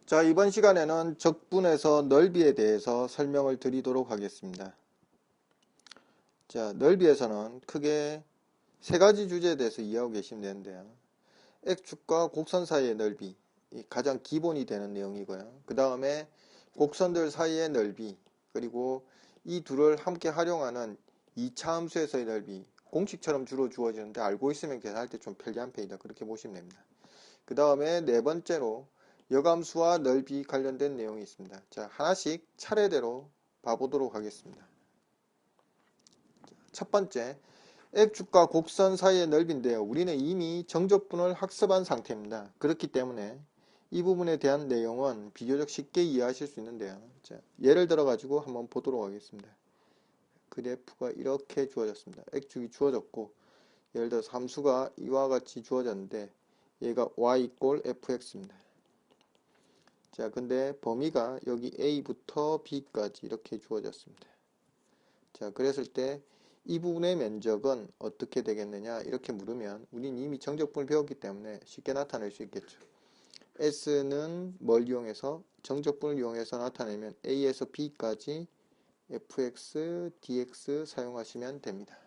자, 이번 시간에는 적분에서 넓이에 대해서 설명을 드리도록 하겠습니다. 자, 넓이에서는 크게 세 가지 주제에 대해서 이해하고 계시면 되는데요. X축과 곡선 사이의 넓이, 이 가장 기본이 되는 내용이고요. 그 다음에 곡선들 사이의 넓이, 그리고 이 둘을 함께 활용하는 2차 함수에서의 넓이, 공식처럼 주로 주어지는데 알고 있으면 계산할 때 좀 편리한 편이다. 그렇게 보시면 됩니다. 그 다음에 네 번째로 여감수와 넓이 관련된 내용이 있습니다. 자, 하나씩 차례대로 봐보도록 하겠습니다. 첫 번째, X축과 곡선 사이의 넓이인데요. 우리는 이미 정적분을 학습한 상태입니다. 그렇기 때문에 이 부분에 대한 내용은 비교적 쉽게 이해하실 수 있는데요. 자, 예를 들어 가지고 한번 보도록 하겠습니다. 그래프가 이렇게 주어졌습니다. X축이 주어졌고, 예를 들어 함수가 이와 같이 주어졌는데 얘가 y 꼴 fx입니다. 자, 근데 범위가 여기 A부터 B까지 이렇게 주어졌습니다. 자, 그랬을 때 이 부분의 면적은 어떻게 되겠느냐 이렇게 물으면 우린 이미 정적분을 배웠기 때문에 쉽게 나타낼 수 있겠죠. S는 뭘 이용해서? 정적분을 이용해서 나타내면 A에서 B까지 fx, dx 사용하시면 됩니다.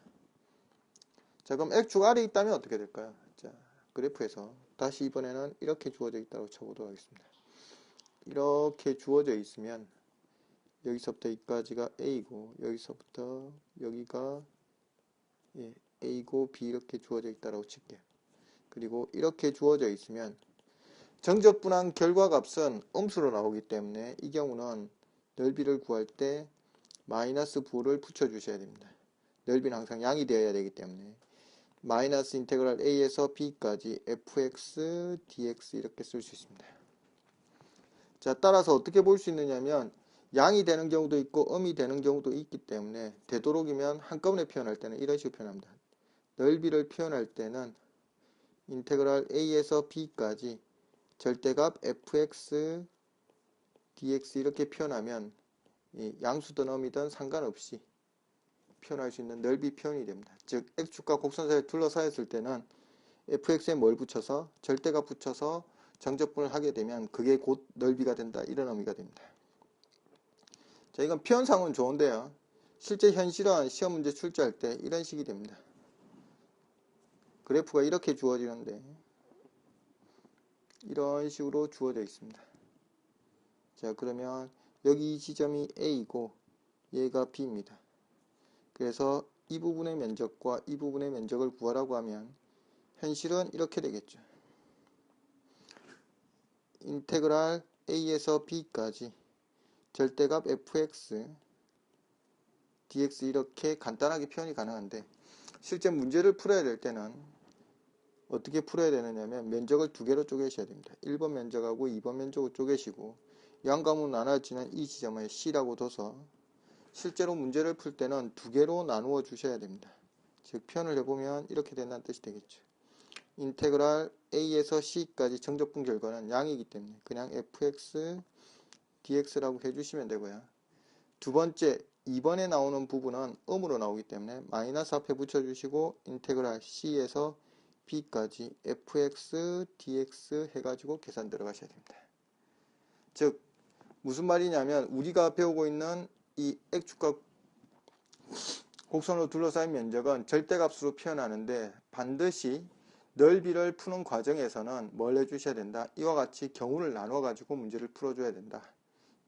자, 그럼 X축 아래에 있다면 어떻게 될까요? 자, 그래프에서 다시 이번에는 이렇게 주어져 있다고 쳐보도록 하겠습니다. 이렇게 주어져 있으면 여기서부터 여기까지가 A고 여기서부터 여기가 A고 B 이렇게 주어져 있다고 칠게요. 그리고 이렇게 주어져 있으면 정적분한 결과값은 음수로 나오기 때문에 이 경우는 넓이를 구할 때 마이너스 부호를 붙여주셔야 됩니다. 넓이는 항상 양이 되어야 되기 때문에 마이너스 인테그랄 A에서 B까지 fx, dx 이렇게 쓸 수 있습니다. 자, 따라서 어떻게 볼 수 있느냐면 양이 되는 경우도 있고 음이 되는 경우도 있기 때문에 되도록이면 한꺼번에 표현할 때는 이런 식으로 표현합니다. 넓이를 표현할 때는 인테그랄 A에서 B까지 절대값 fx, dx 이렇게 표현하면 양수든 음이든 상관없이 표현할 수 있는 넓이 표현이 됩니다. 즉 X축과 곡선 사이에 둘러싸였을 때는 fx에 뭘 붙여서 절대값 붙여서 정적분을 하게 되면 그게 곧 넓이가 된다 이런 의미가 됩니다. 자, 이건 표현상은 좋은데요. 실제 현실은 시험 문제 출제할 때 이런 식이 됩니다. 그래프가 이렇게 주어지는데 이런 식으로 주어져 있습니다. 자, 그러면 여기 이 지점이 A이고 얘가 B입니다. 그래서 이 부분의 면적과 이 부분의 면적을 구하라고 하면 현실은 이렇게 되겠죠. 인테그랄 A에서 B까지 절대값 fx, dx 이렇게 간단하게 표현이 가능한데 실제 문제를 풀어야 될 때는 어떻게 풀어야 되느냐면 면적을 두 개로 쪼개셔야 됩니다. 1번 면적하고 2번 면적을 쪼개시고 양감으로 나눠지는 이 지점을 C라고 둬서 실제로 문제를 풀 때는 두 개로 나누어 주셔야 됩니다. 즉 표현을 해보면 이렇게 된다는 뜻이 되겠죠. 인테그랄 A에서 C까지 정적분 결과는 양이기 때문에 그냥 fx, dx라고 해주시면 되고요. 두 번째 2번에 나오는 부분은 음으로 나오기 때문에 마이너스 앞에 붙여주시고 인테그랄 C에서 B까지 fx, dx 해가지고 계산 들어가셔야 됩니다. 즉 무슨 말이냐면 우리가 배우고 있는 이 X축과 곡선으로 둘러싸인 면적은 절대값으로 표현하는데 반드시 넓이를 푸는 과정에서는 뭘 해주셔야 된다? 이와 같이 경우를 나눠 가지고 문제를 풀어줘야 된다.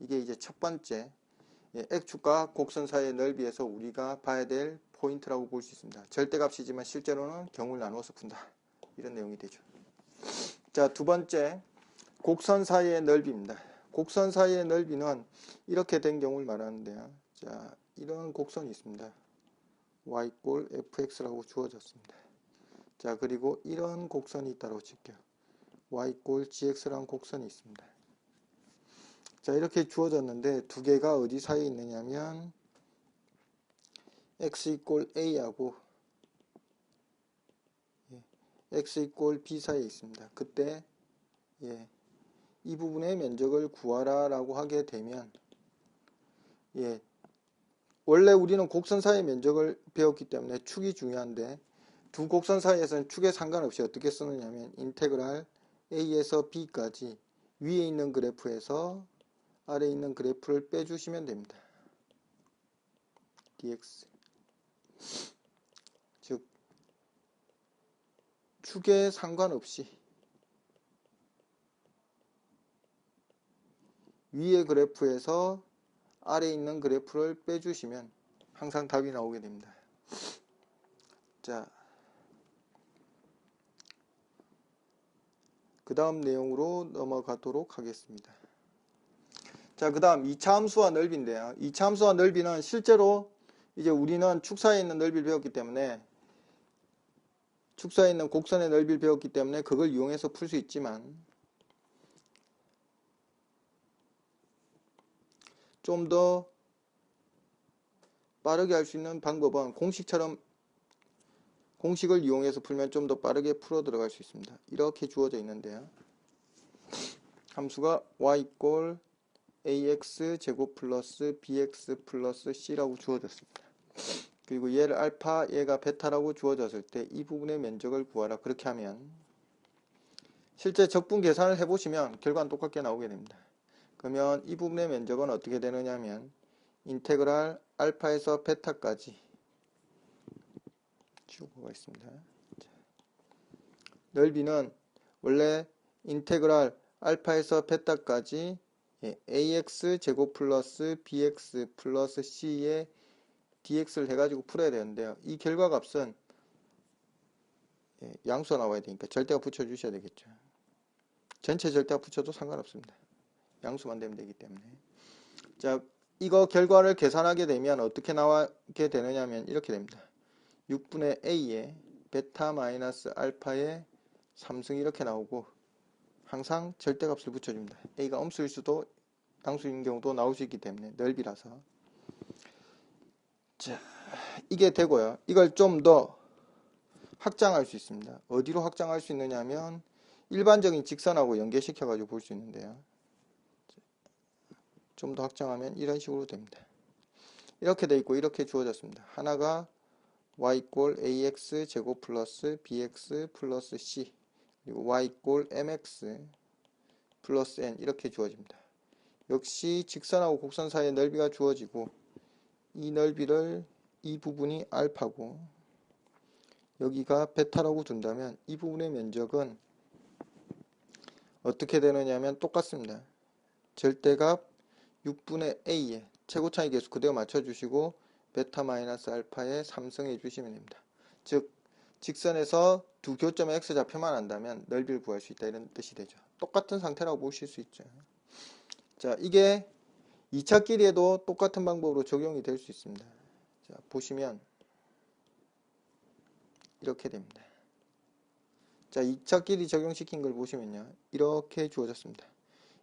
이게 이제 첫 번째 X축과 곡선 사이의 넓이에서 우리가 봐야 될 포인트라고 볼 수 있습니다. 절대값이지만 실제로는 경우를 나누어서 푼다. 이런 내용이 되죠. 자, 두 번째 곡선 사이의 넓이입니다. 곡선 사이의 넓이는 이렇게 된 경우를 말하는데요. 자, 이런 곡선이 있습니다. y 꼴 fx라고 주어졌습니다. 자, 그리고 이런 곡선이 있다고 칠게요. y 꼴 gx라는 곡선이 있습니다. 자, 이렇게 주어졌는데 두 개가 어디 사이에 있느냐면 x 이꼴 a하고 x 이꼴 b 사이에 있습니다. 그때 이 부분의 면적을 구하라 라고 하게 되면 원래 우리는 곡선 사이의 면적을 배웠기 때문에 축이 중요한데 두 곡선 사이에서는 축에 상관없이 어떻게 쓰느냐면 인테그랄 a에서 b까지 위에 있는 그래프에서 아래에 있는 그래프를 빼주시면 됩니다. dx. 즉 축에 상관없이 위의 그래프에서 아래에 있는 그래프를 빼주시면 항상 답이 나오게 됩니다. 자, 그 다음 내용으로 넘어가도록 하겠습니다. 자, 그 다음 2차 함수와 넓이인데요. 2차 함수와 넓이는 실제로 이제 우리는 축사에 있는 넓이를 배웠기 때문에 축사에 있는 곡선의 넓이를 배웠기 때문에 그걸 이용해서 풀 수 있지만 좀 더 빠르게 할 수 있는 방법은 공식을 이용해서 풀면 좀 더 빠르게 풀어 들어갈 수 있습니다. 이렇게 주어져 있는데요. 함수가 y 꼴 ax 제곱 플러스 bx 플러스 c라고 주어졌습니다. 그리고 얘를 알파, 얘가 베타라고 주어졌을 때 이 부분의 면적을 구하라. 그렇게 하면 실제 적분 계산을 해보시면 결과는 똑같게 나오게 됩니다. 그러면 이 부분의 면적은 어떻게 되느냐 하면 인테그랄 알파에서 베타까지 주어가 있습니다. 넓이는 원래 인테그랄 알파에서 베타까지 ax 제곱 플러스 bx 플러스 c에 dx를 해가지고 풀어야 되는데요. 이 결과값은 양수가 나와야 되니까 절대가 붙여주셔야 되겠죠. 전체 절대가 붙여도 상관없습니다. 양수만 되면 되기 때문에. 자, 이거 결과를 계산하게 되면 어떻게 나오게 되느냐 하면 이렇게 됩니다. 6분의 a에 베타 마이너스 알파의 3승 이렇게 나오고 항상 절대값을 붙여줍니다. a가 음수일 수도 양수인 경우도 나올 수 있기 때문에 넓이라서. 자, 이게 되고요. 이걸 좀 더 확장할 수 있습니다. 어디로 확장할 수 있느냐 하면 일반적인 직선하고 연계시켜 가지고 볼 수 있는데요. 좀 더 확장하면 이런 식으로 됩니다. 이렇게 돼 있고 이렇게 주어졌습니다. 하나가 y 꼴 ax 제곱 플러스 bx 플러스 c 그리고 y 꼴 mx 플러스 n 이렇게 주어집니다. 역시 직선하고 곡선 사이의 넓이가 주어지고 이 넓이를 이 부분이 알파고 여기가 베타라고 둔다면 이 부분의 면적은 어떻게 되느냐 하면 똑같습니다. 절대값 6분의 a에 최고차이 계수 그대로 맞춰주시고 베타 마이너스 알파에 3승 해주시면 됩니다. 즉 직선에서 두 교점의 x좌표만 안다면 넓이를 구할 수 있다 이런 뜻이 되죠. 똑같은 상태라고 보실 수 있죠. 자, 이게 2차 길이에도 똑같은 방법으로 적용이 될 수 있습니다. 자, 보시면 이렇게 됩니다. 자, 2차 길이 적용시킨 걸 보시면요. 이렇게 주어졌습니다.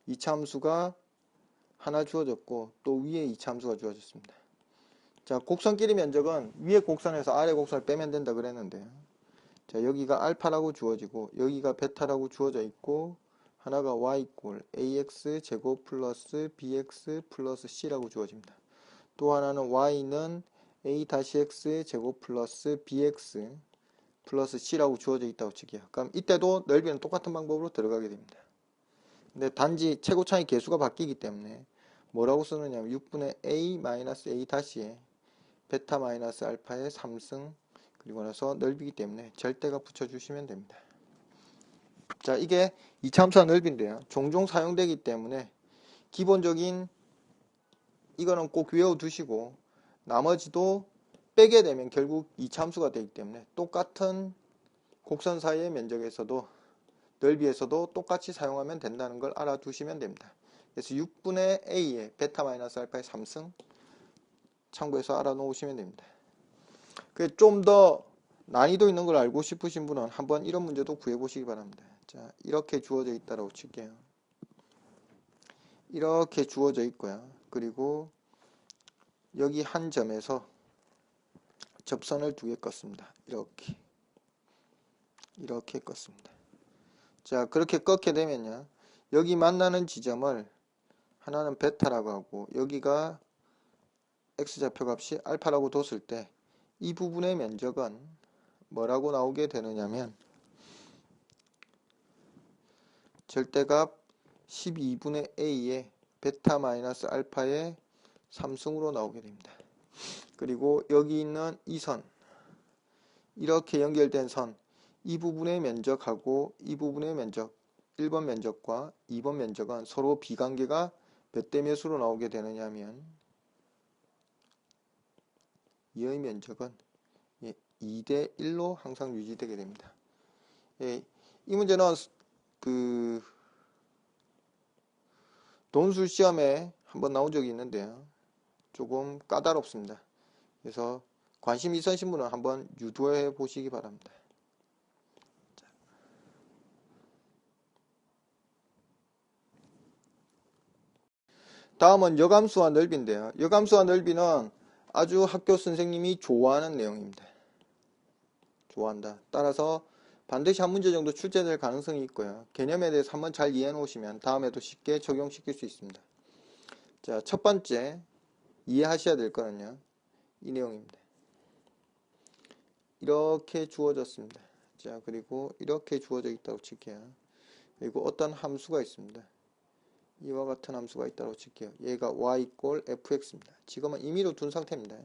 2차 함수가 하나 주어졌고 또 위에 2차 함수가 주어졌습니다. 자, 곡선 길이 면적은 위에 곡선에서 아래 곡선을 빼면 된다 그랬는데요. 자, 여기가 알파라고 주어지고 여기가 베타라고 주어져 있고 하나가 y 꼴 ax 제곱 플러스 bx 플러스 c라고 주어집니다. 또 하나는 y는 a-x 제곱 플러스 bx 플러스 c라고 주어져 있다고 칠게요. 그럼 이때도 넓이는 똑같은 방법으로 들어가게 됩니다. 근데 단지 최고차이 계수가 바뀌기 때문에 뭐라고 쓰느냐면 6분의 a 마이너스 a 다시에 베타 마이너스 알파의 3승 그리고 나서 넓이기 때문에 절대가 붙여주시면 됩니다. 자, 이게 2차 함수와 넓이인데요. 종종 사용되기 때문에 기본적인 이거는 꼭 외워두시고 나머지도 빼게 되면 결국 2차 함수가 되기 때문에 똑같은 곡선 사이의 면적에서도 넓이에서도 똑같이 사용하면 된다는 걸 알아두시면 됩니다. 그래서 6분의 a에 베타 마이너스 알파의 3승 참고해서 알아놓으시면 됩니다. 좀 더 난이도 있는 걸 알고 싶으신 분은 한번 이런 문제도 구해보시기 바랍니다. 자, 이렇게 주어져 있다고 칠게요. 이렇게 주어져 있고요. 그리고 여기 한 점에서 접선을 두 개 껐습니다. 이렇게 껐습니다. 자, 그렇게 꺾게 되면요. 여기 만나는 지점을 하나는 베타라고 하고 여기가 x좌표 값이 알파라고 뒀을 때 이 부분의 면적은 뭐라고 나오게 되느냐면 절대값 12분의 a에 베타 마이너스 알파의 3승으로 나오게 됩니다. 그리고 여기 있는 이 선, 이렇게 연결된 선, 이 부분의 면적하고 이 부분의 면적, 1번 면적과 2번 면적은 서로 비관계가 몇 대 몇으로 나오게 되느냐 하면 이의 면적은 2대 1로 항상 유지되게 됩니다. 이 문제는 그 논술 시험에 한번 나온 적이 있는데요. 조금 까다롭습니다. 그래서 관심 있으신 분은 한번 유도해 보시기 바랍니다. 다음은 여감수와 넓이인데요. 여감수와 넓이는 아주 학교 선생님이 좋아하는 내용입니다. 좋아한다. 따라서 반드시 한 문제 정도 출제될 가능성이 있고요. 개념에 대해서 한번 잘 이해해 놓으시면 다음에도 쉽게 적용시킬 수 있습니다. 자, 첫 번째 이해하셔야 될 거는요. 이 내용입니다. 이렇게 주어졌습니다. 자, 그리고 이렇게 주어져 있다고 칠게요. 그리고 어떤 함수가 있습니다. 이와 같은 함수가 있다고 칠게요. 얘가 y = fx입니다. 지금은 임의로 둔 상태입니다.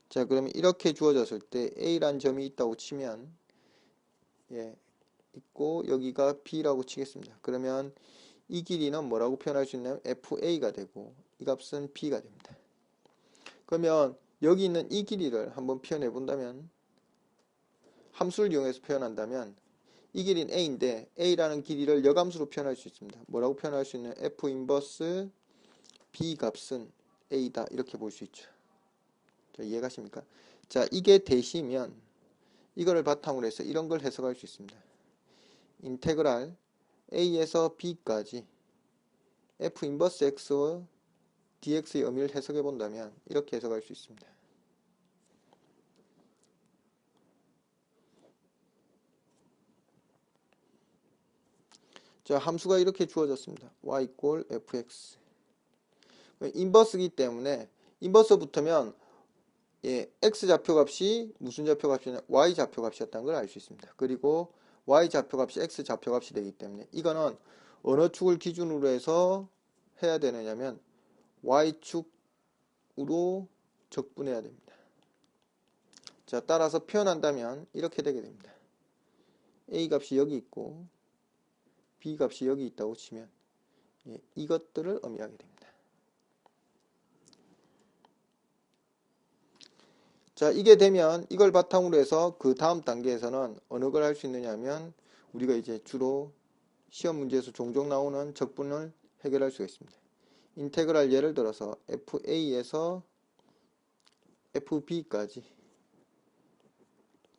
자, 그러면 이렇게 주어졌을 때 a란 점이 있다고 치면 있고 여기가 b라고 치겠습니다. 그러면 이 길이는 뭐라고 표현할 수 있냐면 fa가 되고 이 값은 b가 됩니다. 그러면 여기 있는 이 길이를 한번 표현해 본다면 함수를 이용해서 표현한다면 이 길이는 a인데 a라는 길이를 여감수로 표현할 수 있습니다. 뭐라고 표현할 수 있는 f 인버스 b 값은 a다 이렇게 볼 수 있죠. 자, 이해가십니까? 자, 이게 대시면 이거를 바탕으로 해서 이런 걸 해석할 수 있습니다. 인테그랄 a에서 b까지 f 인버스 x와 dx의 의미를 해석해 본다면 이렇게 해석할 수 있습니다. 자, 함수가 이렇게 주어졌습니다. y = fx. 인버스이기 때문에 인버스 붙으면 x 좌표값이 무슨 좌표값이냐 y 좌표값이었다는 걸 알 수 있습니다. 그리고 y 좌표값이 x 좌표값이 되기 때문에 이거는 어느 축을 기준으로 해서 해야 되느냐면 y축으로 적분해야 됩니다. 자, 따라서 표현한다면 이렇게 되게 됩니다. a 값이 여기 있고 b 값이 여기 있다고 치면 이것들을 의미하게 됩니다. 자, 이게 되면 이걸 바탕으로 해서 그 다음 단계에서는 어느 걸 할 수 있느냐 하면 우리가 이제 주로 시험 문제에서 종종 나오는 적분을 해결할 수가 있습니다. 인테그랄 예를 들어서 fa에서 fb까지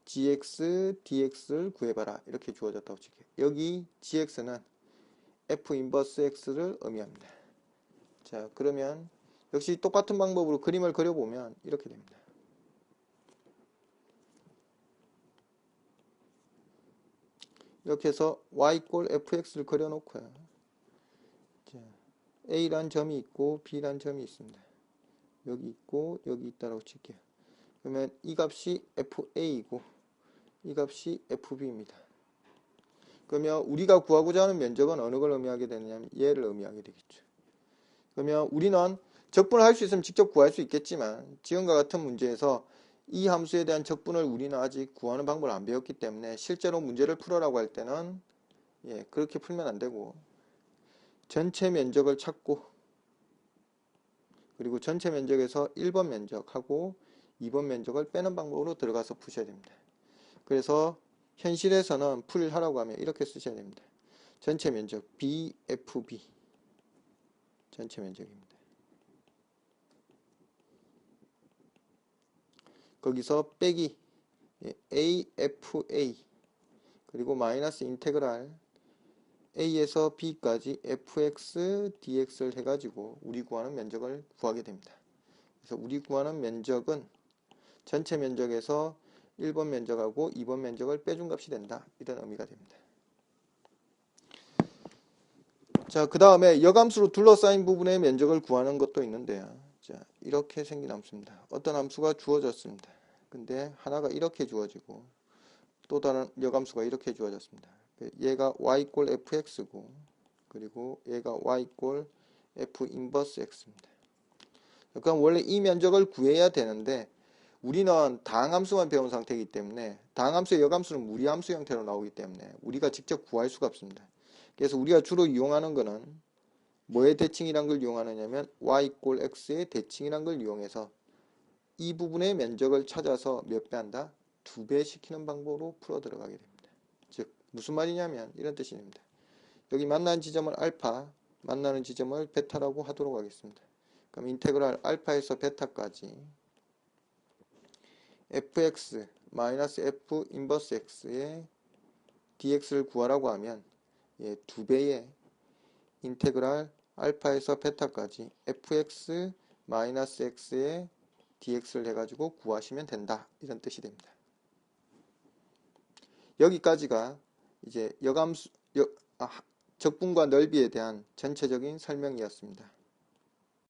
gx, dx를 구해봐라 이렇게 주어졌다고 칠게요. 여기 gx는 f 인버스 x를 의미합니다. 자, 그러면 역시 똑같은 방법으로 그림을 그려보면 이렇게 됩니다. 이렇게 해서 y = fx를 그려놓고요. 자, a란 점이 있고 b란 점이 있습니다. 여기 있고 여기 있다고 칠게요. 그러면 이 값이 fa이고 이 값이 fb입니다. 그러면 우리가 구하고자 하는 면적은 어느 걸 의미하게 되느냐면 얘를 의미하게 되겠죠. 그러면 우리는 적분을 할 수 있으면 직접 구할 수 있겠지만 지금과 같은 문제에서 이 함수에 대한 적분을 우리는 아직 구하는 방법을 안 배웠기 때문에 실제로 문제를 풀어라고 할 때는 그렇게 풀면 안 되고 전체 면적을 찾고 그리고 전체 면적에서 1번 면적하고 2번 면적을 빼는 방법으로 들어가서 푸셔야 됩니다. 그래서 현실에서는 풀이하라고 하면 이렇게 쓰셔야 됩니다. 전체 면적 BFB 전체 면적입니다. 거기서 빼기 AFA 그리고 마이너스 인테그랄 A에서 B까지 fx, dx를 해가지고 우리 구하는 면적을 구하게 됩니다. 그래서 우리 구하는 면적은 전체 면적에서 1번 면적하고 2번 면적을 빼준 값이 된다. 이런 의미가 됩니다. 자, 그 다음에 여감수로 둘러싸인 부분의 면적을 구하는 것도 있는데요. 자, 이렇게 생긴 함수입니다. 어떤 함수가 주어졌습니다. 근데 하나가 이렇게 주어지고 또 다른 여감수가 이렇게 주어졌습니다. 얘가 y = fx고 그리고 얘가 y 이꼴 f 인버스 x입니다. 그럼 원래 이 면적을 구해야 되는데 우리는 다항함수만 배운 상태이기 때문에 다항함수의 여함수는 무리함수 형태로 나오기 때문에 우리가 직접 구할 수가 없습니다. 그래서 우리가 주로 이용하는 거는 뭐의 대칭이란 걸 이용하느냐면 y 이꼴 x의 대칭이란 걸 이용해서 이 부분의 면적을 찾아서 몇 배 한다? 2배 시키는 방법으로 풀어 들어가게 됩니다. 즉 무슨 말이냐면 이런 뜻이 됩니다. 여기 만나는 지점을 알파, 만나는 지점을 베타라고 하도록 하겠습니다. 그럼 인테그랄 알파에서 베타까지 fx 마이너스 f 인버스 x의 dx를 구하라고 하면 2배의 인테그랄 알파에서 베타까지 fx 마이너스 x의 dx를 해가지고 구하시면 된다. 이런 뜻이 됩니다. 여기까지가 이제 적분과 넓이에 대한 전체적인 설명이었습니다.